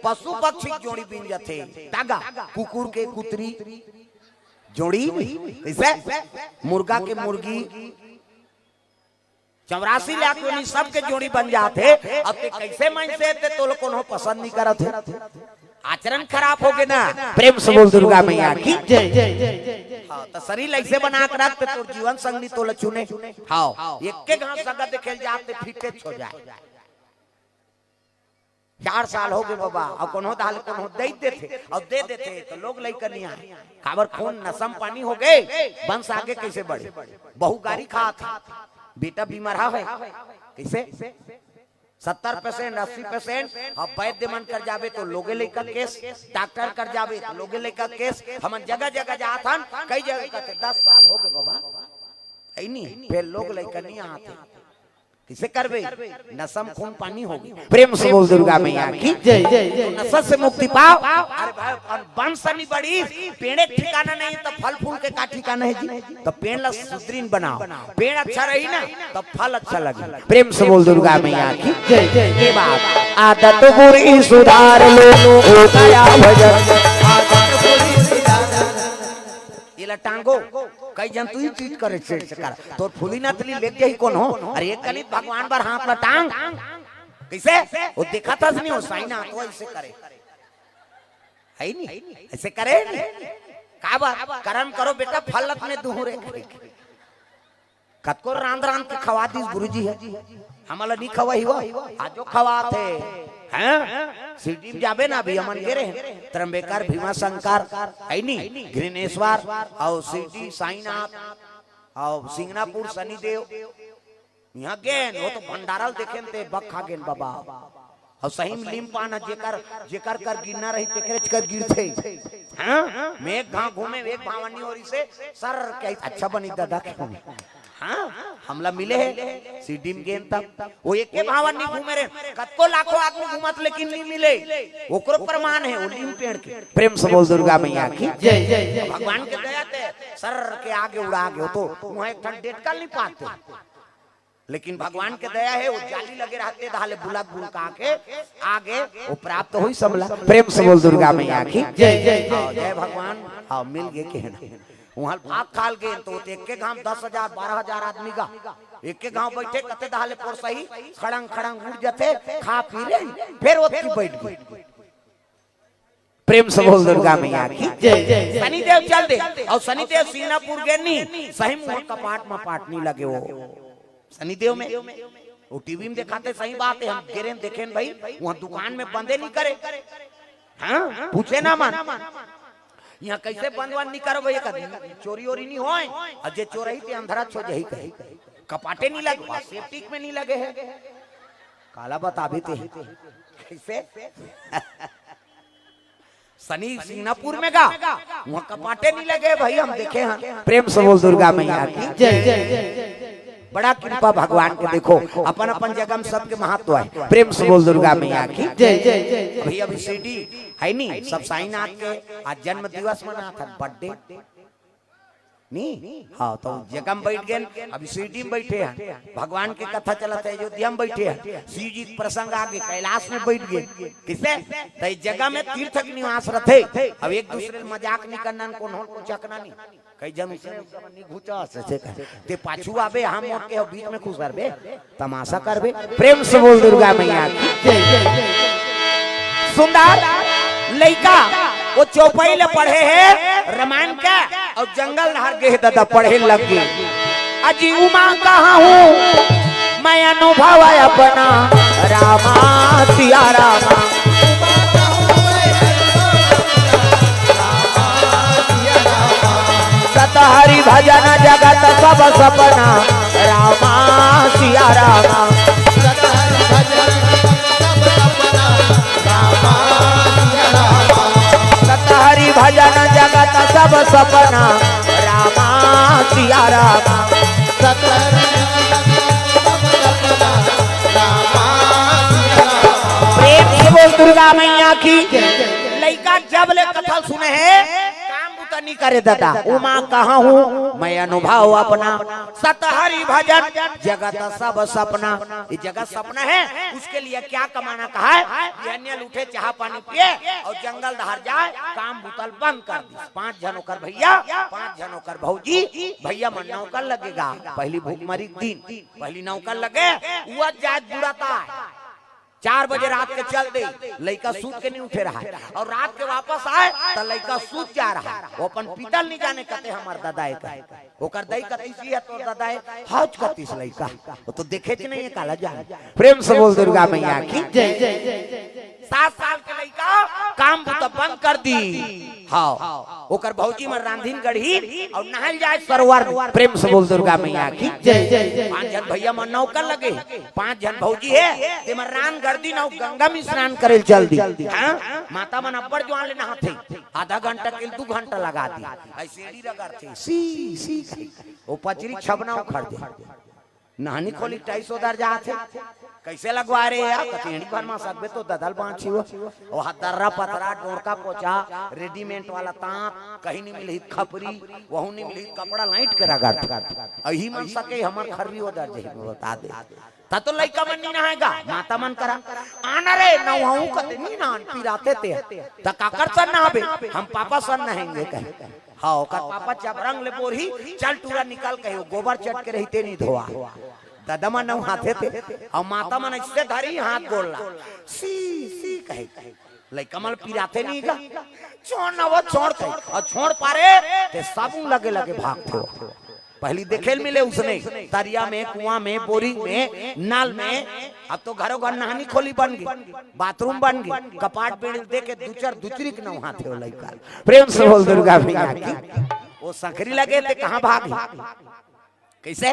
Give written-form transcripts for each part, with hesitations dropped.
पशु पक्षी जोड़ी बिन जाते तागा कुकुर के कुतरी जोड़ी कैसे मुर्गा के मुर्गी 84 लाख योनि सबके जोड़ी बन जाते। अब ते कैसे मन से ते तो लोग को पसंद नहीं करते, आचरण खराब हो गए ना। प्रेम से बोल दुर्गा मैया की जय जय। हाँ तो शरीर ऐसे बना कर रखते तो जीवन संगी तो चुने। हाँ एक के गांव संगत खेल जाते फिटे हो जाए। 4 साल हो गए बाबा अब कोनो दाल कोनो दे देते और दे देते तो लोग लेकर नहीं आए। खबर खून नसम पानी हो गए, वंश आगे कैसे बढ़े। बहु गाड़ी खा था, बेटा बीमार है कैसे 70% 80%। अब वैद्य मन कर जावे तो लोगे लेकर केस, डॉक्टर कर जावे तो लोगे लेकर केस। हम जगह जगह जाता कई जगह कहते 10 साल हो गए बाबा है नहीं, फिर लोग लेकर नहीं आते। किसे करवे नसम खून पानी होगी। प्रेम से बोल दुर्गा मैया की जय जय। नशा से मुक्ति पाओ। अरे भाई वंश नहीं बड़ी, पेड़ ठिकाना नहीं तो फल फूल के का ठिकाना है जी। तो पेड़ ला सुदृढ़ बनाओ, पेड़ अच्छा रही ना तो फल अच्छा लगे। प्रेम से बोल दुर्गा मैया की जय जय। के बाद आदत बुरी सुधार लो हो गया भजन। ये टांगो कई जन तू ही चीट करे कर तो फूली ना तली लेके ही कौन हो। अरे एक कली भगवान बार हाथ ला टांग कैसे वो देखा था नहीं हो साइना तो ऐसे करे है नहीं, ऐसे करे का बात कर्म करो बेटा फल अपने दूहरे कत को रांद रांद के खवा दी गुरुजी है हमारा नहीं खवा ही वो आज जो खवा थे हैं सिटी में जाबे ना भी हमन गिरे त्रंबेकर भीमा शंकर है नहीं घृणेश्वर और सिटी साईनाथ और सिंगनापुर शनिदेव यहाँ गेन वो तो भंडारल देखे थे बखा गेन बाबा और सही में लीम पाना जेकर जेकर कर गिरना रही तेकरे कर गिरते हां मैं गांव घूमे एक भावनी और इसे सर क्या अच्छा बनी दादा क्यों हाँ हमला मिले है सीडी में गेन तक वो एक के भावन नहीं घूमे रे कत्तो लाखों आदमी घूमत लेकिन नहीं मिले ओकरो प्रमाण है वो नीम पेड़ के। प्रेम से बोल दुर्गा मैया की जय जय। भगवान के दया थे सर के आगे उड़ा गए तो वहां एक ठन डेट कर नहीं पाते, लेकिन भगवान के दया है वो जाली लगे रहते धाले बुलक बुलका के आगे वो प्राप्त हो ही सबला। प्रेम से बोल दुर्गा मैया की जय जय जय। भगवान हाँ मिल गए के वहाँ भाग खाल गए तो एक के गांव 10,000 12,000 आदमी का एक के गांव बैठे कते दाले पोर सही खड़ंग खड़ंग उठ जाते खा पी ले फिर वो बैठ गए। प्रेम से बोल दुर्गा मैया की जय जय। शनिदेव चल दे और शनिदेव सिंगनापुर गए नहीं सही मुंह कपाट में पाट नहीं लगे वो शनिदेव में वो टीवी में दिखाते सही बात है। हम गिरे देखे भाई वहाँ दुकान में बंदे नहीं करे हाँ पूछे ना मन यहाँ कैसे बंदवान नहीं करो भैया चोरी ओरी नहीं होए और जे चोरही ते अंधरा छो जही कहे कपाटे नहीं लगे सेफ्टी में नहीं लगे है काला बता भी थे कैसे शनि सिंगनापुर में गा वहाँ कपाटे नहीं लगे भाई हम देखे हैं। प्रेम से बोल दुर्गा मैया की जय जय। बड़ा कृपा भगवान के देखो अपन अपन जगह में सबके महत्व है। प्रेम से बोल दुर्गा मैया की जय जय। भैया अभी सीडी है नहीं सब साईनाथ के आज जन्म दिवस मना था बर्थडे नहीं हाँ तो जगह में बैठ गए अभी सीडी में बैठे हैं भगवान के कथा चला था अयोध्या में बैठे हैं शिव जी प्रसंग आगे कैलाश में बैठ गए किसे तो जगह में तीर्थ निवास रहे। अब एक दूसरे मजाक नहीं करना को चकना नहीं कई जन नहीं घुचा ते पाछू आबे हम मोट के बीच में खुश करबे तमाशा करबे। प्रेम से बोल दुर्गा मैया की जय जय। सुंदर लइका वो चौपाई ले पढ़े है रामायण का और जंगल नहर के दादा पढ़े लग गए अजी उमा कहाँ हूँ मैं अनुभव अपना रामा सिया रामा हरि भजन जगत सब सपना रामा सिया रामा हरि भजन जगत सब सपना रामा सिया रामा। प्रेम से बोल दुर्गा मैया की लड़का जब ले कथा सुने है काम बुता नहीं करे दादा। उमा कहाँ हूँ मैं अनुभव अपना, सतहरी भजन जगत सब सपना। ये जगत सपना है, उसके लिए क्या कमाना कहा है? बिहनिया उठे चाह पानी पिए और जंगल दहार जाए, काम बुतल बंद कर दी। 5 जन होकर भैया, 5 जन होकर भौजी, भैया मन नौकर लगेगा। पहली भूखमरी दिन पहली नौकर लगे, हुआ जात बुढ़ाता है। 4 बजे रात के चल दे, लड़का सूत के नहीं उठे रहा है और रात के वापस आए तो लड़का सूत जा रहा है। वो अपन पीतल नहीं जाने कहते हमार दादा का, ओकर दई कतीसी है तो दादा हज कतीस लड़का वो तो देखे नहीं है काला जा। प्रेम से बोल दुर्गा मैया की जय जय। 7 साल के लड़का काम तो बंद कर दी। हाँ ओकर भौजी में रांधीन गढ़ी और नहल जाए सरोवर। प्रेम से बोल दुर्गा मैया की जय जय। 5 जन भैया मन नौकर लगे, 5 जन भौजी है ते में रान गर्दी नौ गंगा में स्नान करे चल दी। हाँ माता मन अब्बर जवान ले नहाते, आधा घंटा के 2 घंटा लगा दी। ऐसे रगड़ते सी सी वो पचरी छबना उखड़ दे, नहानी खोली 250 दर जाते। कैसे लगवा रहे यार? कचेड़ी पर मा सकबे तो ददल बांची हो और हदर्रा पतरा डोरका पोचा रेडीमेड वाला तांत कहीं नहीं मिली, खपरी वहू नहीं मिली, कपड़ा लाइट के रगड़ अही मन सके हमर खर्री हो दर जे बता दे ता तो लइका मन नहीं नहाएगा। माता मन करा आना रे नहाऊ कते नहीं ना पिराते ते ता काकर सन नहाबे, हम पापा सन नहाएंगे कहे। हाँ ओकर पापा जब रंग ले बोरही चल टूरा निकाल के गोबर चट के रहते नहीं धोआ। दादा मन नहाते थे और माता मन इससे धरी हाथ गोड़ला सी सी कहे। लइका मन पिराते नहीं गा, छोड़ ना वो छोड़ के और छोड़ पारे ते साबुन लगे लगे भागते हो। पहली देखे मिले उसने दरिया में, कुआं में, बोरिंग में, नाल में। अब तो घरों घर नहानी खोली बन गई, बाथरूम बन गई, कपाट बेड़ दे के दूसरी के नहाते हो लइका। प्रेम से बोल दुर्गा मैया की। वो संखरी लगे थे कहाँ भाग कैसे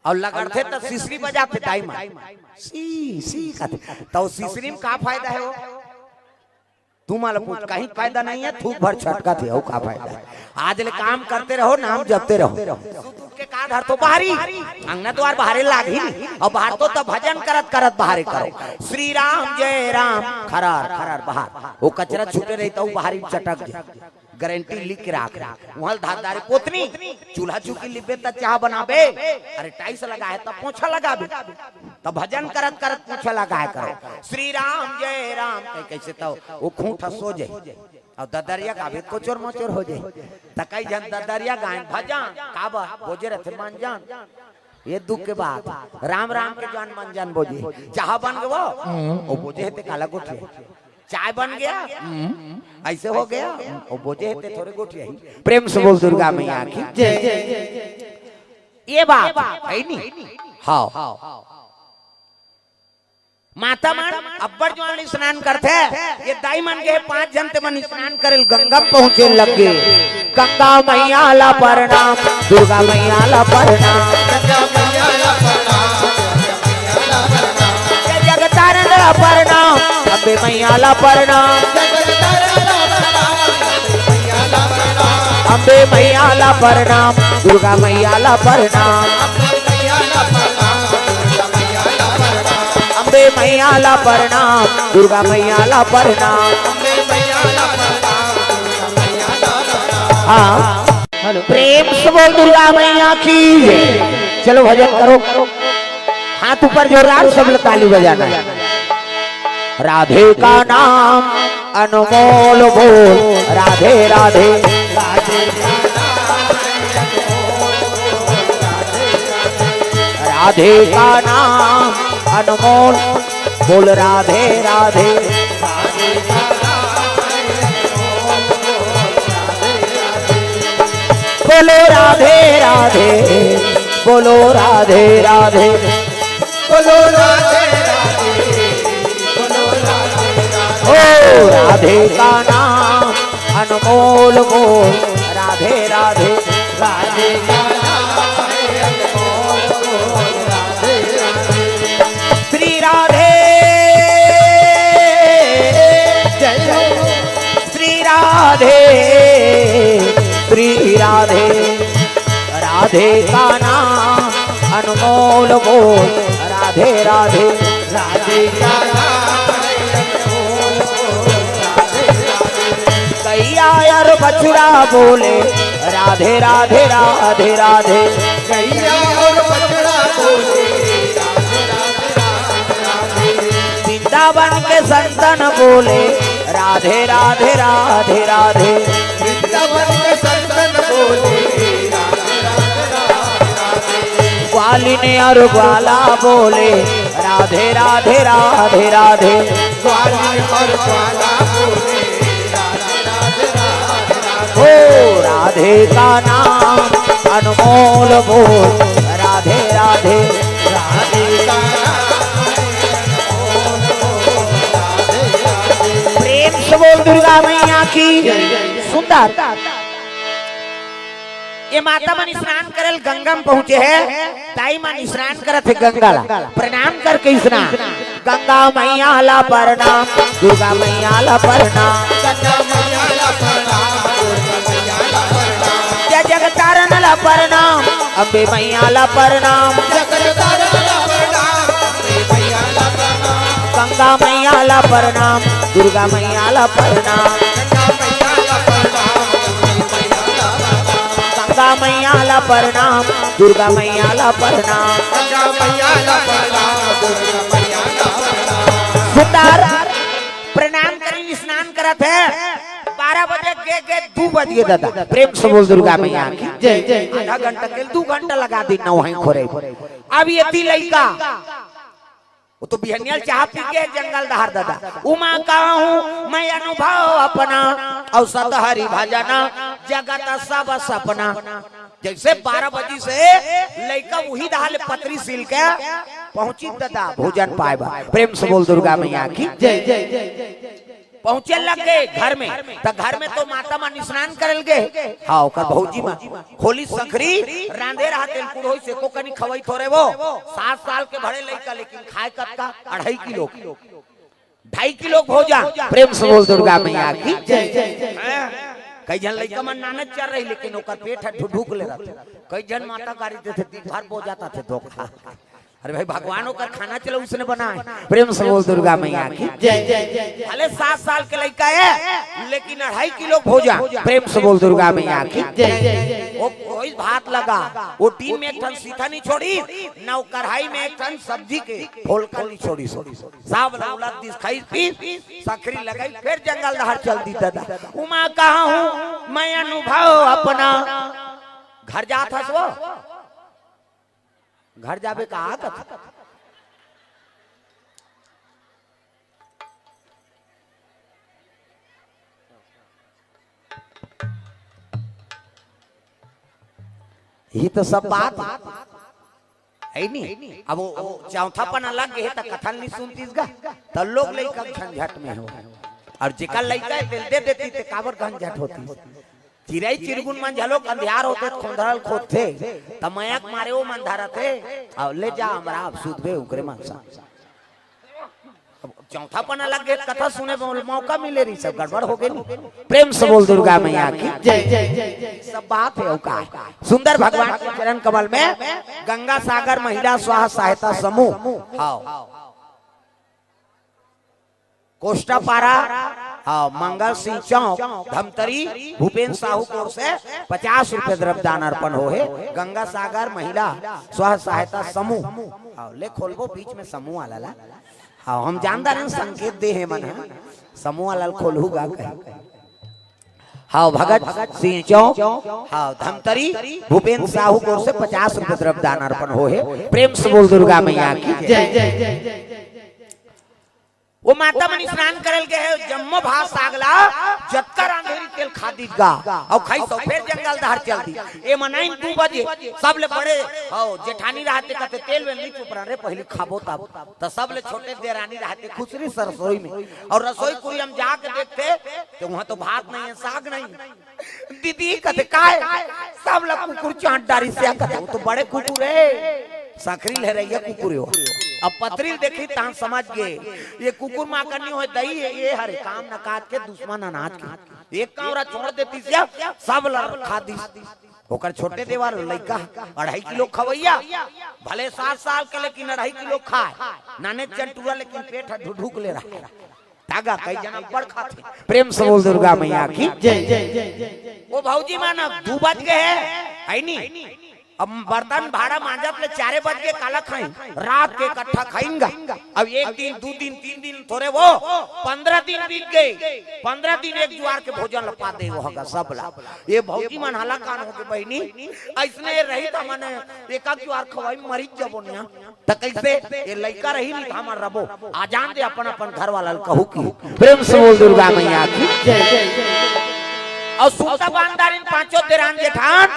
और लगड़ते तो सिसरी बजाते टाइम सी सी कहते तो सिसरी में का फायदा है? वो तू मालूम पूछ, कहीं फायदा नहीं है, थूक भर छटका थे हो का फायदा है? आज ले काम करते रहो, नाम जपते रहो। के का धर तो बाहरी अंगना द्वार बाहरे लागी और बाहर तो भजन करत करत बाहरे करो। श्री राम जय राम खरार खरार बाहर वो कचरा छूटे रही तो बाहरी चटक जाए। गारंटी लिख के राख वहां धारदारी पोतनी चूल्हा चूकी लिपे त चाह बनाबे, अरे टाइल्स लगा है तब पोछा लगाबे, तब भजन करत करत पोछा लगाए करो। श्री राम जय राम कैसे तो वो खूंटा सो जाए और ददरिया गावे कोचोर मोचोर हो जाए। त कई जन ददरिया गाय भजन काबा बोजे रहते मन जान। ये दुख के बात राम राम के जान मन जान बोझे। चाह बन गो वो बोझे थे काला गोठे, चाय बन गया ऐसे हो गया वो बोझे थे थोड़े गोठे। प्रेम से बोल दुर्गा मैया की जय। ये बात है नहीं। हाँ माता मन अब्बर जवान स्नान करते, ये दाई मन के 5 जन ते मन स्नान करे गंगा पहुंचे लगे। गंगा मैया ला प्रणाम, दुर्गा मैया ला प्रणाम, गंगा मैया ला प्रणाम, जगतारण ला प्रणाम, अम्बे मैया ला प्रणाम, अम्बे मैया ला प्रणाम, दुर्गा मैया ला प्रणाम, अम्बे मैया ला प्रणाम, दुर्गा मैया ला प्रणाम। हाँ प्रेम से बोल दुर्गा मैया की। चलो भजन करो, हाथ ऊपर जोरदार सब ताली बजाना। राधे का नाम अनमोल बोल, राधे राधे राधे का नाम अनमोल बोल, राधे राधे बोलो राधे राधे, बोलो राधे राधे, बोलो राधे राधे, बोलो राधे। ओ राधे का नाम अनमोल बोल, राधे राधे, राधे का नाम अनमोल बोल, राधे राधे। श्री राधे जय, श्री राधे, श्री राधे, राधे का नाम अनमोल बोल, राधे राधे, राधे का नाम अनमोल बोल, राधे बछड़ा बोले राधे राधे राधे राधे। गैया और बछड़ा बोले राधे राधे राधे। वृंदावन के संतन बोले राधे राधे राधे राधे। वृंदावन के संतन बोले राधे राधे राधे। ग्वालिनी और ग्वाला बोले राधे राधे राधे राधे। ग्वालिनी और ग्वाला बोले राधे राधे राधे। ओ राधे का नाम अनमोल बोल राधे राधे राधे का नाम अनमोल बोल राधे राधे। प्रेम से बोल दुर्गा मैया की सुंदर। ये माता मन स्नान करल गंगा में पहुंचे है, ताई मन स्नान करत है गंगा ला, प्रणाम करके स्नान। गंगा मैया ला प्रणाम, दुर्गा मैया ला प्रणाम, गंगा मैया ला प्रणाम, दुर्गा मैया ला प्रणाम, जय जगतारण ला प्रणाम, अम्बे मैया ला प्रणाम, जगतारण ला प्रणाम, अम्बे मैया ला प्रणाम, गंगा मैया ला प्रणाम, दुर्गा मैया ला प्रणाम, गंगा मैया ला प्रणाम, गंगा मैया ला प्रणाम, दुर्गा मैया ला प्रणाम, गंगा मैया ला प्रणाम, दुर्गा मैया ला प्रणाम। सुंदर प्रणाम करी स्नान करत है। 12 बजे के 2 बज गए दादा। प्रेम से बोल दुर्गा मैया की जय जय। आधा घंटा के 2 घंटा लगा दी ना वहीं खोरे। अब ये ती लइका वो तो बिहनियल चाह पी के जंगल दहार दादा। उमा कहूँ मैं अनुभव अपना औसत हरि भजना जगत सब सपना। जैसे 12 बजे से लइका वही दहाले पतरी सिल के पहुंची दादा भोजन पाएबा। प्रेम से बोल दुर्गा मैया की जय जय जय। पहुंचे लग गए घर में, तो घर में तो माता मन स्नान करल गए। हाँ ओकर भौजी मां खोली सखरी रांधे रहा तेल कुड़ोई से को कनी खवई थोरे वो 7 साल के भरे लइका, लेकिन खाए कतका 2.5 किलो 2.5 किलो भोजन। प्रेम से बोल दुर्गा मैया की जय जय जय। कई जन लइका मन नानक चल रही, लेकिन ओकर पेट ढुक ले रहते। कई जन माता गाड़ी देते दिन भर बो जाता थे धोखा। अरे भाई भगवानों का खाना चलो उसने बनाए। प्रेम से बोल दुर्गा मैया की जय जय जय। भले 7 साल के लड़का है, लेकिन 2.5 किलो भोजन। प्रेम से बोल दुर्गा मैया की जय जय। वो कोई भात लगा, वो टीन में एक टन सीता नहीं छोड़ी, ना वो कढ़ाई में एक टन सब्जी के फोलका नहीं छोड़ी। सब लौलत दिस खाई पी सखरी लगाई, फिर जंगल दहाड़ चल दी दादा। उमा कहा हूँ मैं अनुभव अपना। घर जात हस वो घर जाबे कहा कथा। ये तो सब बात है नहीं। अब वो चौथा पना लग गए तो कथन नहीं सुनतीस गा, तो लोग लइका झंझट में हो। और जेका लइका दिल दे देती ते काबर झंझट होती। चिड़ई चिरगुन मन झलो अंधियार होते खोंधरल खोदते तमयक मारे वो मन धरते और ले जा हमरा अब सुधबे उकरे मानसा। चौथा पना लग गए कथा सुने मौका मिले रही, सब गड़बड़ हो गई। प्रेम से बोल दुर्गा मैया की जय जय जय। सब बात है का सुंदर भगवान के चरण कमल में गंगा सागर महिला स्वास्थ्य सहायता समूह हाँ कोष्टापारा हाँ मंगल सिंह चौक धमतरी भूपेन्द्र साहू कोर से 50 रुपए द्रव्यदान अर्पण हो है। गंगा सागर महिला स्वास्थ्य सहायता समूह हाँ ले खोलबो बीच में समूह वाला हाँ हम जानदार हैं संकेत दे है मन समूह वाला खोलूगा हाँ भगत सिंह चौक हाँ धमतरी भूपेन्द्र साहू कोर से 50 रुपए द्रव्यदान अर्पण हो है। प्रेम से बोल दुर्गा मैया की जय जय जय जय। वो माता मन स्नान करल के है जम्मो भात सागला जत्कर अंधेरी तेल खादी गा और खाई तो फिर जंगल दहाड़ चल दी। ए मनाइन 2 बजे सब ले बड़े हो जेठानी रहते कहते तेल में नहीं चुप रहे पहले खाबो तब तो सब ले छोटे देरानी रहते खुसरी रसोई में और रसोई कोई हम जाके देखते तो वहां तो भात नहीं है साग नहीं। दीदी कहते काय सब लोग कुकुर चाट डारी से कहते वो तो बड़े कुकुर है सकरी ले रही है कुकुर हो। अब पथरील देखी तान समझ गए ये कुकुर माँ करनी हो दही है ये हरे काम न काट के दुश्मन अनाज के एक कावरा छोड़ देती सब खा दी होकर छोटे देवार लइका 2.5 किलो खवैया भले 7 साल के लेकिन 2.5 किलो खाए नाने चंटुआ लेकिन पेट ढुढुक ले रहा तागा कई जना बड़ खाते। प्रेम से बोल दुर्गा मैया की जय। वो भौजी माना 2 बज गए है नहीं, अब बर्तन भाड़ा मांजत ले 4 बज के काला खाई, रात के इकट्ठा खाएंगा। अब 1 दिन 2 दिन 3 दिन थोड़े वो 15 दिन बीत गए, 15 दिन एक जुआर के भोजन लपा दे वो होगा सब ला। ये भौजी मन हाला कान हो के बहनी ऐसने रही त माने एक जुआर खवाई मरी जबो निया त कैसे ये लइका रही नहीं हमर रबो आजान दे अपन अपन घर वाला कहू की। प्रेम से बोल दुर्गा मैया की जय। और सूता बांधारिन 5 देरान जेठान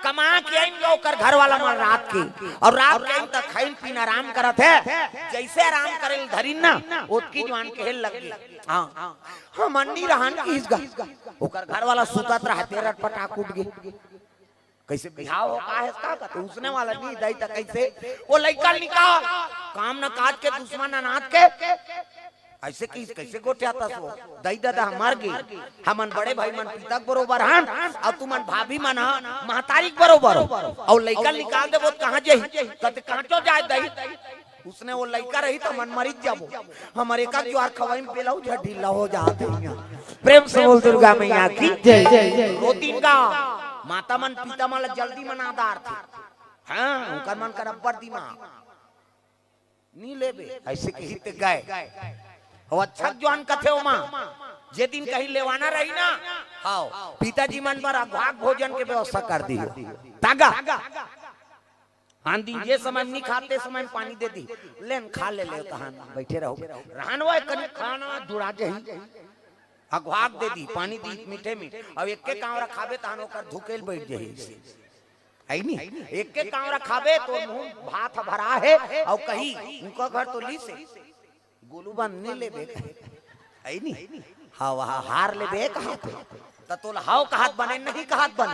कमा के आएंगे ओकर घर वाला मन रात की, और रात के तक खाइन पीन आराम करत है। जैसे आराम करे धरिन ना ओतकी जवान के हेल लग गई। हां हम अन्नी रहन की इसगा ओकर घर वाला सुतत रहते रट पटाक उठ गए। कैसे बिहाव हो का है का कहते उसने वाला नहीं दई त कैसे वो लइका निकाल काम न काज के दुश्मन अनाथ के ऐसे कैसे गोठ्याता सो दई दादा मर गई। हमन बड़े भाई मन पिता बरोबर हन और तुमन भाभी मन महतारी बरोबर और लइका निकाल देबो कहां जाई कहते कांटो जाए दई। उसने वो लइका रही तो मन मरी जाबो हमारे का ज्वार खवाई में पेलाऊ जा ढीला हो जाते हैं। प्रेम से बोल दुर्गा मैया की जय जय। रोतीन का माता मन पिता मन जल्दी मनादार थे। हां उनकर मन कर अब्बर दिमाग नी लेबे ऐसे कही ते गए और अच्छा जवान कथे ओमा जे दिन कहीं लेवाना रही ना हां पिताजी मन पर अभाग भोजन के व्यवस्था कर दी तागा। हां दिन जे समय नहीं खाते समय पानी दे दी लेन खा ले कहां बैठे रहो रहन वो कनी खाना जुड़ा जही अगवाग दे दी पानी दी मीठे में। अब एक के कांवरा खाबे तानो कर धुकेल बैठ जही है नहीं एक के कांवरा खाबे तो मुंह भात भरा है और कहीं उनका घर तो ली से गोलू बन नहीं लेबे है नहीं हां वहां हार लेबे कहां पे त तोल हाव का हाथ बने नहीं का हाथ बन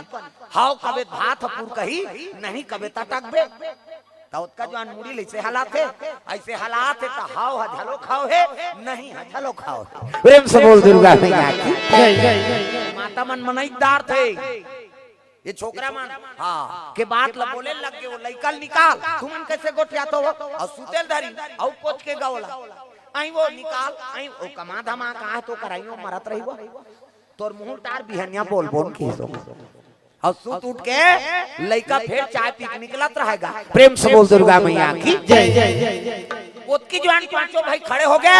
हाव कबे भात पुर कही नहीं कबे तटकबे त उसका जवान मुड़ी ले से हालात है ऐसे हालात है त हाव झलो खाओ है नहीं झलो खाओ। प्रेम से बोल दुर्गा मैया की जय जय। माता मन मनईदार थे ये छोकरा मन हां के बात ला बोले लग के वो लइका निकाल तुमन कैसे गोठिया तो और सुतेल धरी औ पोछ के गावला आई वो निकाल आई ओ कमा धमा का तो कराइयो मरत रही वो तोर मुंह तार बिहनिया बोल बोल की सो और सूत उठ के लइका फिर चाय पी के निकलत रहेगा। प्रेम से बोल दुर्गा मैया की जय जय। उसकी जवान 5 भाई खड़े हो गए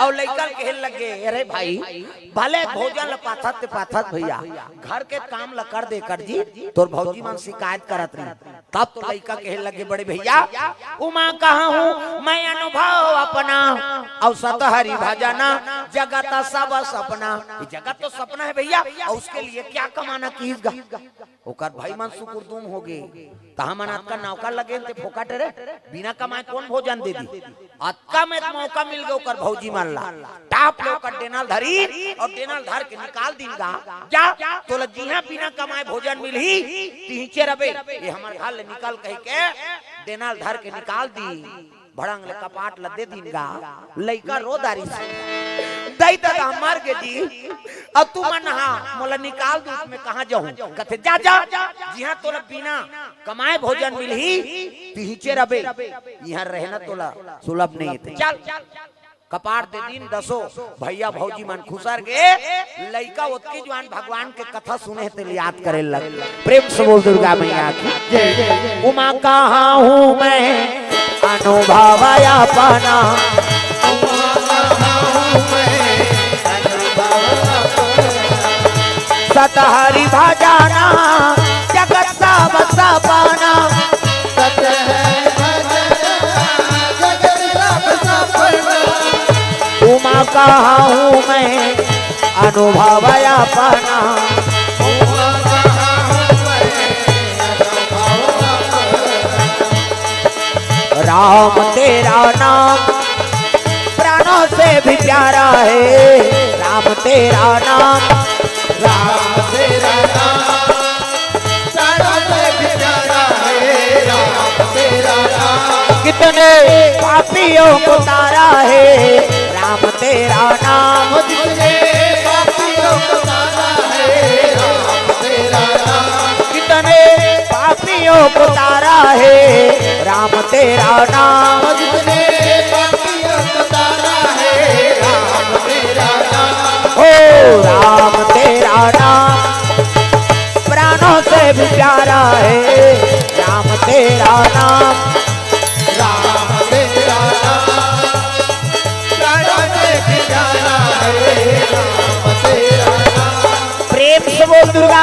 और लइका कहने लगे अरे भाई भले भोजन पाथत भैया घर के काम ल कर दे कर जी तोर भौजी मन शिकायत करत रही। तब तो लइका कहने लगे बड़े भैया उमा कहां हूं मैं अनुभव अपना और सतहरी भजना जगत सब सपना। जगत तो सपना है भैया और उसके लिए क्या कमाना कीसगा ओकर भाई मन सुकुरदुम हो गए त हमन का नौका लगे ते फोकट रे बिना कमाए कौन भोजन दे दी। अक्का में मौका मिल गया ओकर भौजी मान ला टाप ले ओकर डेनाल धरी और डेनाल धर के निकाल दीगा जा तोला जीहा बिना कमाए भोजन मिलही तीचे रबे ये हमर घर ले निकाल कह के डेनाल धर के निकाल दी भड़ंग ले कपाट ल दे दीगा। लइका रोदारी से दई दादा मर के जी अब तू मन हां मोला निकाल दू उसमें कहां जाऊं कहते जा जा जीहा तोला बिना कमाए भोजन मिलही तीचे रबे यहां रहना तोला सुलभ नहीं है चल कपाट दे दिन 10 भैया भौजी मन खुसर गए। लइका ओतकी जवान भगवान के कथा सुने ते याद करे लग। प्रेम से बोल दुर्गा मैया की जय। उमा कहां हूं मैं अनुभवया पाना सतहरी भजना जगत सब सपना उमा कहां हूं मैं अनुभवया पाना राम तेरा नाम प्राणों से भी प्यारा है राम तेरा नाम प्राणों से भी प्यारा है राम तेरा नाम कितने पापियों को तारा है राम तेरा नाम कितने पापियों को तारा है राम तेरा नाम कितने पापियों को तारा है राम तेरा नाम कितने पापियों को तारा है राम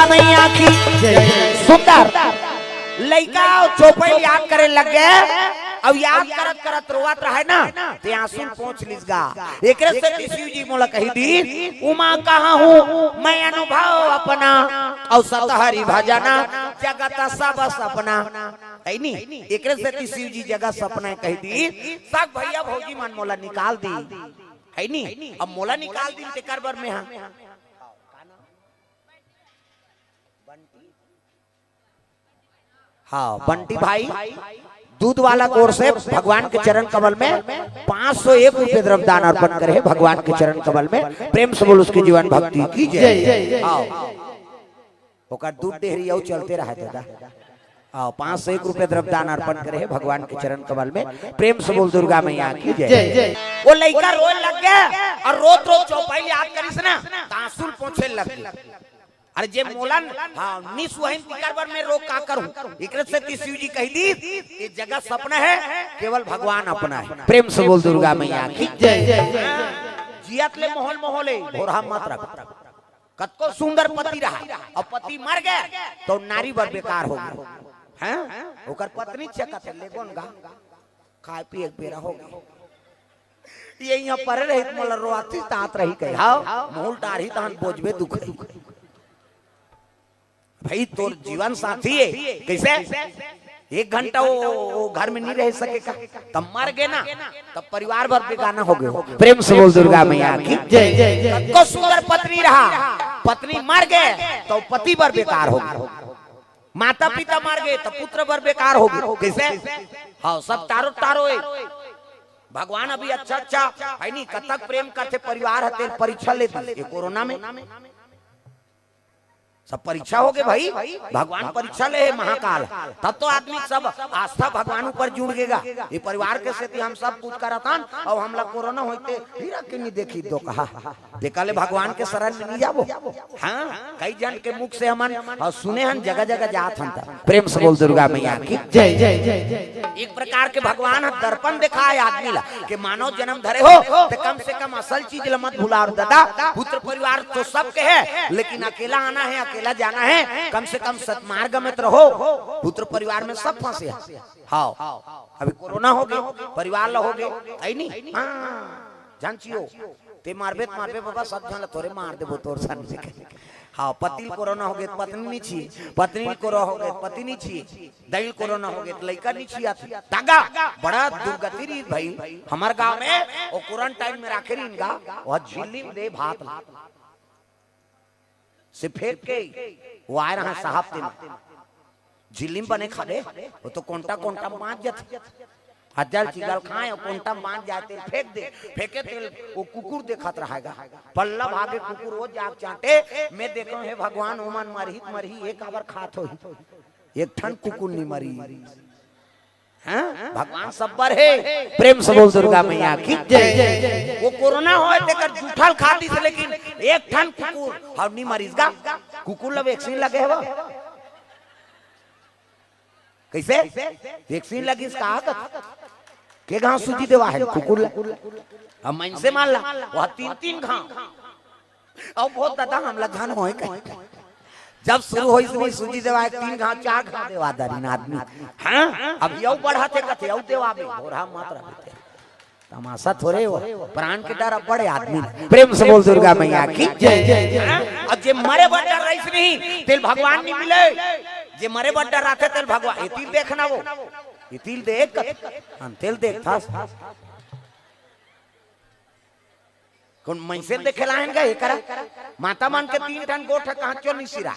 दुर्गा मैया की सुंदर लड़का चौपाई याद करे लग गए। अब याद करत करत रोवत रहे ना ते आंसू पहुंच लिसगा। एकरे से शिव जी मोला कही दी उमा कहाँ हूँ मैं अनुभव अपना और सतहरी भजना जगत सब सपना है नी। एकरे से शिव जी जगह सपना कही दी सब भैया भौजी मन मोला निकाल दी है नी। अब मोला निकाल दी ते कर बर में हाँ बंटी भाई दूध वाला कोर से भगवान के चरण कमल में 501 रुपए द्रव्यदान अर्पण करे भगवान के चरण कमल में। प्रेम से बोल उसकी जीवन भक्ति की जय। ओकर दूध डेहरी और चलते रहे दादा। 501 रुपए द्रव्यदान अर्पण करे भगवान के चरण कमल में। प्रेम से बोल दुर्गा मैया की जय। वो लड़का रोए लग गया और रोज रोज चौपाई याद करिस ना तांसुल पहुंचे लग गया। अरे जे मोलन हाँ निस्वहिन तिकारबर में रोक का करूं। एकरे से शिव जी कह दी ये जगह सपना है केवल भगवान अपना है। प्रेम से बोल दुर्गा मैया की जय। जियत ले मोहल मोहले भोरा मत रख कतको सुंदर पति रहा और पति मर गए तो नारी बर बेकार हो गई हैं। ओकर पत्नी चकत ले कोन गा खाए पी एक बेरा हो गई। ये यहां पर रहित मोल रोआती तात रही कह हां मोल टारी तहन बोझबे दुख भाई तोर जीवन साथी है कैसे 1 घंटा वो घर में नहीं रह सकेगा तब मर गए ना तब परिवार भर बेगाना हो गए। प्रेम से बोल दुर्गा मैया की जय। को सुंदर पत्नी रहा पत्नी मर गए तो पति भर बेकार हो गए। माता पिता मर गए तो पुत्र भर बेकार हो गए। कैसे हाँ सब तारो तारो भगवान अभी अच्छा अच्छा है नहीं कतक प्रेम करते परिवार हते परीक्षा लेते कोरोना में सब परीक्षा हो गए भाई। भगवान परीक्षा ले है महाकाल तब तो आदमी सब आस्था भगवान ऊपर जुड़ गएगा। ये परिवार के से हम सब कुछ करता और हमला कोरोना होते हीरा के नहीं देखी दो कहा देखा ले भगवान के शरण में नहीं जाबो। हाँ कई जन के मुख से हमन और सुने हम जगह जगह जात हम। प्रेम से बोल दुर्गा मैया की जय जय। एक प्रकार के भगवान दर्पण दिखाए आदमी ला के मानव जन्म धरे हो तो कम से कम असल चीज ला मत भुला दादा। पुत्र परिवार तो सबके है लेकिन अकेला आना है अकेला जाना है। कम से कम सत्मार्ग में तो रहो। पुत्र परिवार में सब फंसे हैं। हाँ अभी कोरोना हो गए परिवार ला हो गए आई नहीं जान चियो ते मारबे बाबा सब जन तोरे मार देबो तोर सन से। हाँ पति कोरोना हो गए पत्नी नहीं छी पत्नी कोरोना हो गए पति नहीं छी दैल कोरोना हो गए लड़का नहीं छी तागा बड़ा दुर्गति रही भाई। हमारे गांव में वो क्वारंटाइन में राखे रही इनका वह झिल्ली दे भात से फेंक के वो आए रहा साहब तीन झिल्ली बने खड़े वो तो कोंटा कोंटा मांझ जाते हजार चिगल खाए कोंटा मांझ जाते फेंक दे फेंके तेल वो कुकुर देखत रहेगा पल्ला भागे कुकुर वो जाग चाटे मैं देखो हे भगवान ओमन मरही एक आवर खात हो एक ठन कुकुर नहीं मरी। हाँ? भगवान सब्बर है। प्रेम से बोल दुर्गा मैया की जय। वो कोरोना होए तेकर जूठल खाती से लेकिन एक ठन कुकुर और नहीं मरीजगा कुकुर ला वैक्सीन लगे है कैसे वैक्सीन लगी इसका के गांव सूजी देवा है कुकुर हम मन से मान ला वह 3 घाव और बहुत दादा हमला घन होए जब शुरू होई सुनी सूजी देवा 3 घाव 4 घाव देवा दारी आदमी। हां अब यौ बढ़ाते कथे यौ देवाबे भोरा मात्रा तमाशा थोड़े हो प्राण के डर बड़े आदमी। प्रेम से बोल दुर्गा मैया की जय जय। अब जे मरे बड्डा रईस नहीं तेल भगवान नहीं मिले जे मरे बड्डा राथे तेल भगवान इतिल देखना वो इतिल देख तेल देख था कौन मनसे देखे लाइन गए करा माता मान के 3 टन गोठ कहां क्यों नहीं सिरा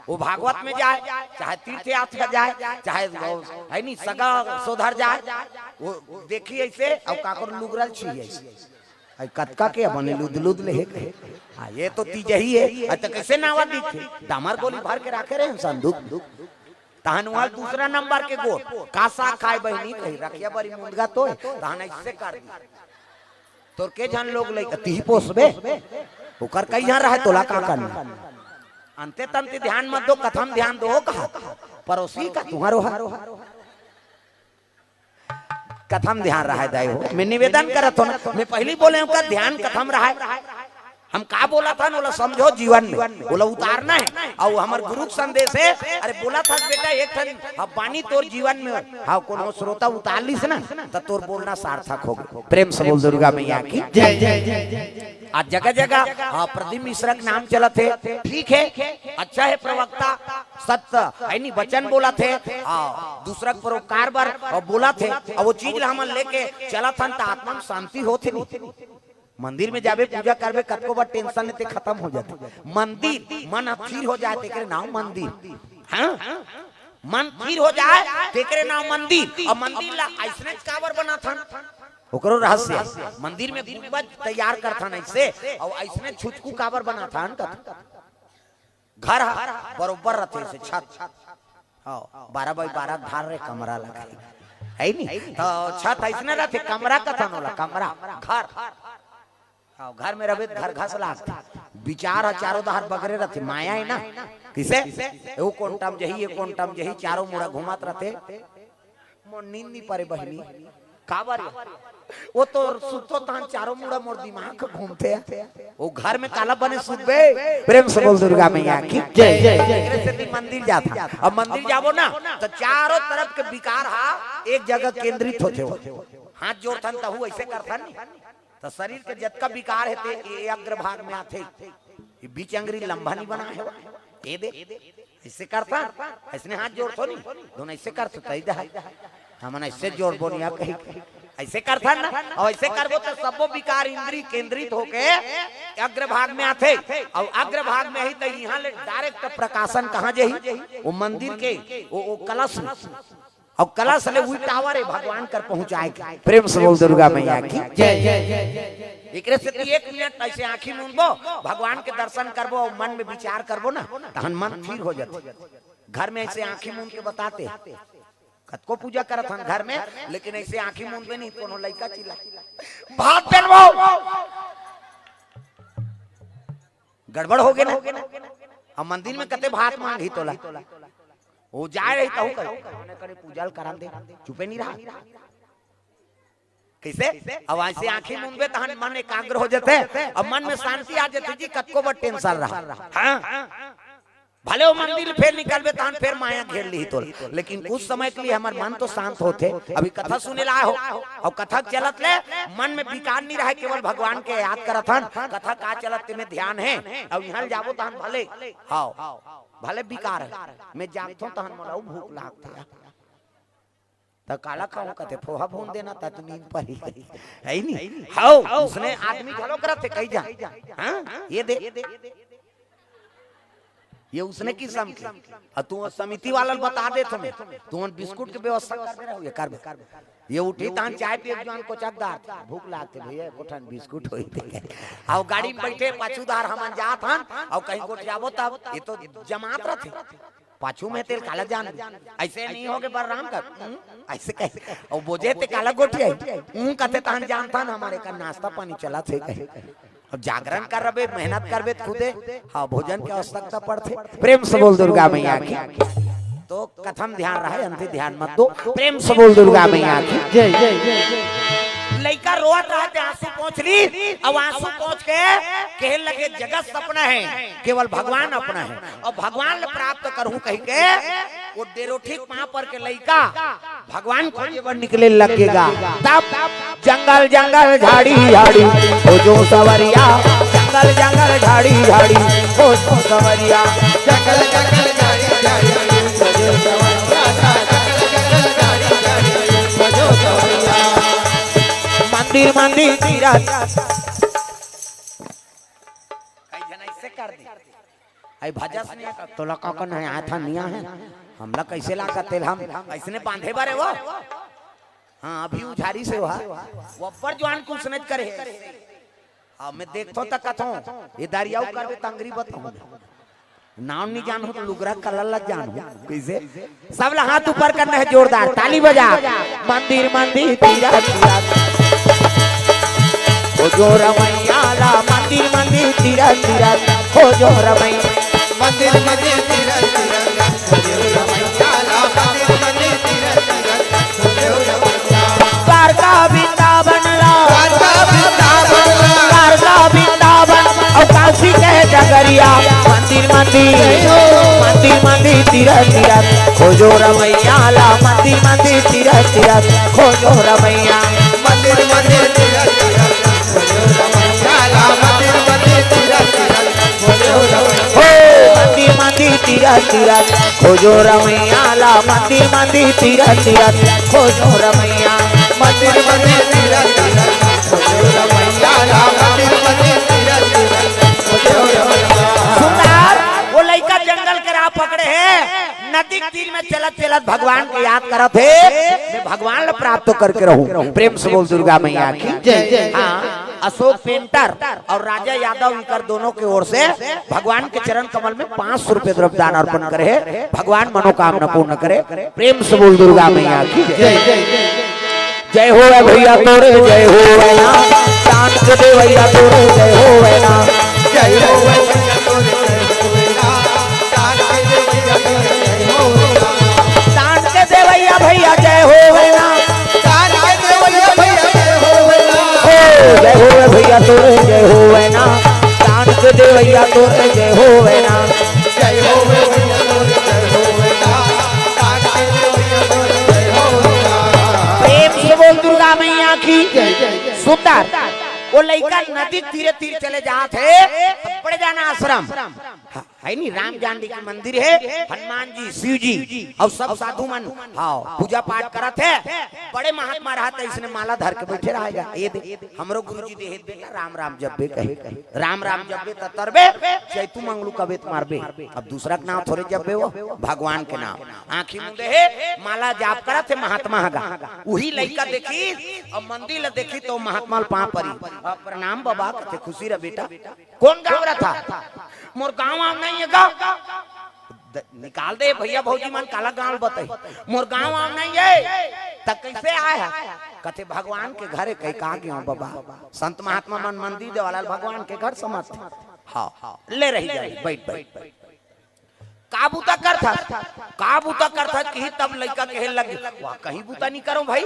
वो भागवत में जाए चाहे तीर्थ यात्रा जाए चाहे है नहीं सगा सोधर जाए वो देखी ऐसे और काकर लुगरल छी ऐसे कतका के बने लुद ले हां ये तो तीज ही है तो कैसे नावा दिखे डामर गोली भर के रखे रहे संदूक तहनवाल दूसरा नंबर के गोठ कासा खाए बहनी कही रखिया बड़ी मुंडगा तो तहन ऐसे कर दी तोर के जान लोग ले ती पोसबे ओकर कई यहाँ रहे तोला का करना अंते तंते ध्यान मत दो कथम ध्यान दो कहा पड़ोसी का तुम्हारो कथम ध्यान रहा है दाई हो मैं निवेदन करत हो ना मैं पहली बोले उनका ध्यान कथम रहा है हम का बोला था बोला समझो जीवन में बोला उतारना है और हमार गुरु के संदेश है। अरे बोला था बेटा एक ठन अब पानी तोर जीवन में हाँ कोनो श्रोता उतार लीस ना तो तोर बोलना सार्थक होगा। प्रेम से बोल दुर्गा मैया की जय जय जय। आज जगह जगह हाँ प्रदीप मिश्रा के नाम चला थे, ठीक है अच्छा है प्रवक्ता सत्य है नहीं वचन बोला थे हाँ दूसरा परोपकार बार और बोला थे और वो चीज हम लेके चला था आत्मा में शांति होती नहीं। मंदिर में जाबे पूजा करबे कतको बार टेंशन लेते खत्म हो जाते। मंदिर मन स्थिर हो जाए तेरे नाम मंदिर हाँ मन स्थिर हो जाए तेरे नाम मंदिर। और मंदिर ला ऐसने काबर बना था ओकरो रहस्य मंदिर में गुंबद तैयार करथा ऐसे और ऐसने छुचकू काबर बना था घर बरोबर रहते से छत हां 12x12 धार रे कमरा लगा है नहीं तो छत ऐसने रहते कमरा का था नोला कमरा घर हाँ घर में रहे घर घास लागते विचार चारों दहार बगरे रहते माया है ना किसे वो कोंटम जही ये कोंटम जही चारों मुड़ा घुमात रहते मोर नींद नहीं पारे बहनी काबर वो तो सुतो तान चारों मुड़ा मोर दिमाग घूमते वो घर में काला बने सुबे। प्रेम से बोल दुर्गा मैया की जय जय। से मंदिर जाता अब मंदिर जाबो ना तो चारों तरफ के विकार हा एक जगह केंद्रित होते हाथ जोड़थन तहु ऐसे करथन तो शरीर के जतका विकार है ये अग्रभाग में आते बीच अंगरी लंबा नहीं बना है ये दे ऐसे करता ऐसे हाथ जोड़तो नहीं दोनों ऐसे कर सकता हम ऐसे जोड़ बोनिया कहीं ऐसे करता ना और ऐसे करबो तो सबो विकार इंद्री केंद्रित होके अग्रभाग में आते और अग्रभाग में ही तो यहाँ ले डायरेक्ट प्रकाशन कहाँ जही वो मंदिर के वो कलश और कलश ले वही टावर है भगवान कर पहुंचाए। प्रेम से बोल दुर्गा मैया की जय जय। एकरे से 1 मिनट ऐसे आंखी मूंदबो भगवान के दर्शन करबो और मन में विचार करबो ना तहन मन ठीक हो जाते। घर में ऐसे आंखी मूंद के बताते कतको पूजा करत हन घर में लेकिन ऐसे आंखी मूंदबे नहीं कोनो लइका चिल्ला भात बनवाओ गड़बड़ हो गए ना अब मंदिर में कते भात मांगी तोला वो जाए रही कहू करे पूजा करा दे चुपे नहीं रहा कैसे अब ऐसे आंखें मूंदबे तहन मन एकाग्र हो जाते अब मन में शांति आ जाती जी कतको बड़ टेंशन रहा हां भले वो मंदिर फिर निकलबे तहन फिर माया घेर ली तो लेकिन कुछ समय के लिए हमार मन तो शांत होते। अभी कथा सुने ला हो और कथा चलत ले मन में विकार नहीं रहे केवल भगवान के याद करत हन कथा का चलत में ध्यान है अब यहाँ जाबो तहन भले हां भले विकार है मैं जागतो तहन मोला भूख लागता तो काला खाऊं कहते फोहा भून देना ता तो नींद पर ही है नहीं हां उसने आदमी घलो करत थे कहीं जा हां ये दे ये उसने की सम की और तू समिति वाला बता दे तुम्हें तू बिस्कुट की व्यवस्था कर दे रहा कर ये उठी तान चाय पिए जवान को चकदार भूख लागते भैया कोठन बिस्कुट होई थे और गाड़ी में बैठे पाछूदार हमन जात हन और कहीं को जाबो तब ये तो जमात रहते पाछू में तेल काला जान ऐसे नहीं होगे बलराम का ऐसे कैसे और बोझे ते काला गोठी आई कहते तान जानता न हमारे का नाश्ता पानी चला थे कहे अब जागरण कर रहे मेहनत करबे खुदे हाँ भोजन की आवश्यकता पड़ते। प्रेम से बोल दुर्गा मैया की तो कथम ध्यान रहे अंति ध्यान मत दो। प्रेम से बोल दुर्गा मैया की जय जय जय। लड़का रोत रहा आंसू पहुंच ली अब आंसू पहुंच के कहे लगे जगत सपना है केवल भगवान अपना है और भगवान प्राप्त करूं कह के वो डेरोठिक वहां पर के लड़का भगवान को जीवन निकले लगेगा तब जंगल जंगल झाड़ी झाड़ी हो जो सवरिया जंगल जंगल झाड़ी झाड़ी हो जो सवरिया जंगल जंगल झाड़ी झाड़ी हो जो सवरिया जंगल जंगल झाड़ी झाड़ी हो जो सवरिया मंदिर मंदिर तीरथ कई जन ऐसे कर दे आई भजस नहीं कर तो लका कौन है आया था निया है हमला कैसे ला का तेल हम ऐसने बांधे बारे वो हाँ अभी उझारी से हुआ वो ऊपर जवान कुछ समझ करे हाँ मैं देखतो तक कथो ये दारियाऊ करबे तंगरी बताऊं नाम नहीं जानू तो लुगरा कलल जानू कैसे सब ला हाथ ऊपर करना है जोरदार ताली बजा मंदिर मंदिर तीरथ हो जो रमैया ला मंदिर मंदिर तीरथ तीरथ हो जो रमैया मंदिर मंदिर तीरथ तीरथ हो जो रमैया ला मंदिर मंदिर तीरथ तीरथ हो जो रमैया द्वारका वृंदावन ला द्वारका वृंदावन द्वारका वृंदावन और काशी कहे डगरिया मंदिर मंदिर मंदिर मंदिर तीरथ तीरथ खोजो रमैया ला मंदिर मंदिर तीरथ तीरथ खोजो रमैया मंदिर मंदिर तीरथ तीरथ खोजो रमैया ला मंदिर मंदिर तीरथ तीरथ खोजो रमैया मंदिर मंदिर तीरथ तीरथ खोजो रमैया ला मंदिर मंदिर तीरथ तीरथ खोजो रमैया मंदिर मंदिर तीरथ तीरथ खोजो रमैया ला मंदिर मंदिर तीरथ तीरथ खोजो रमैया। सुंदर वो लड़का जंगल के राह पकड़े है नदी के तीर में चलत चलत भगवान के याद करत है मैं भगवान ला प्राप्त करके रहूं प्रेम से बोल दुर्गा मैया की जय। हाँ अशोक पेंटर और राजा यादव इनकर दोनों की ओर से भगवान के चरण कमल में 500 रुपए द्रव्य दान अर्पण करे भगवान मनोकामना पूर्ण करे प्रेम से बोल दुर्गा मैया की जय जय जय हो भैया तोरे जय हो ना चांद के दे भैया तोरे जय हो ना जय हो भैया तोरे जय हो चांद के दे भैया तोरे जय हो चांद के दे भैया जय हो ना चांद के दे भैया जय हो जय हो भैया तोरे जय हो ना चांद के दे भैया तोरे जय हो ना जय हो भैया तोरे जय हो चांद के दे भैया तोरे जय हो। प्रेम से बोल दुर्गा मैया की जय जय। सुंदर वो लड़का नदी तीरे तीर चले जाते पड़े जाना आश्रम है नहीं राम जानकी की मंदिर है हनुमान जी शिव जी और सब साधु मन हाँ पूजा पाठ करत है बड़े महात्मा रहते इसने माला धर के बैठे रहेगा ये दे हमरो गुरुजी दे बेटा राम राम जब्बे कहे राम राम जब्बे तरबे चैतू मंगलू कबे मारबे अब दूसरा के नाम थोड़े जब्बे वो भगवान के नाम आंखी मुंदे है माला जाप करत है महात्मा हगा वही लड़का देखी और मंदिर देखी तो महात्मा पाँव परी प्रणाम बाबा कहते खुशी रह बेटा कौन गाँव रहा था मोर गाँव आम नहीं है गाँव निकाल दे भैया भौजी मन काला गाँव बताई मोर गाँव आम नहीं है तक कैसे आया कहते भगवान के घरे कहीं कहा गया बाबा संत महात्मा मन मंदिर दे वाला भगवान के घर समझ हाँ ले रही जाए बैठ बैठ काबूता कर था कि तब लड़का कहे लगे वाह कहीं बूता नहीं करो भाई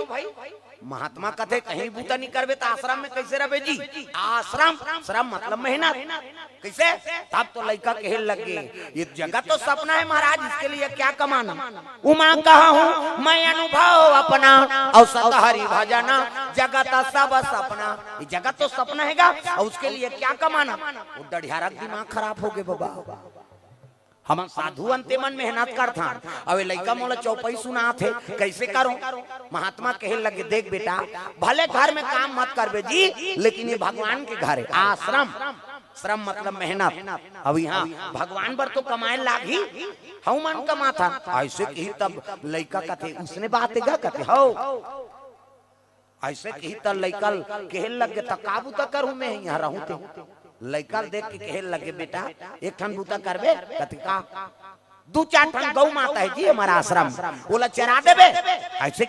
महात्मा कथे कहीं बूता नहीं करबे तो आश्रम में कैसे रहे जी आश्रम श्रम मतलब मेहनत कैसे तब तो लड़का कहे लगे ये जगह तो सपना है महाराज इसके लिए क्या कमाना उमा कहा हूँ मैं अनुभव अपना और सतहरी भजना जगत सब सपना ये जगत तो सपना हैगा और उसके लिए क्या कमाना वो डढ़ियारा दिमाग खराब हो गए बाबा हम साधु अंते मन मेहनत करता अब लड़का मोला चौपाई सुना थे कैसे करूं महात्मा कहे लगे देख बेटा भले घर में काम मत करबे जी लेकिन ये भगवान के घर है आश्रम श्रम मतलब मेहनत अब यहाँ भगवान पर तो कमाए लागी हम मन कमा था ऐसे ही तब लड़का कथे उसने बात कहते हो ऐसे ही तब लड़का कहे लगे तकाबू तक करूं मैं यहाँ रहूं लड़का देख के कहे लगे बेटा एक ठन बूता करबे कथी का दू चार ठन गौ माता है जी हमारा आश्रम बोला चरा देबे ऐसे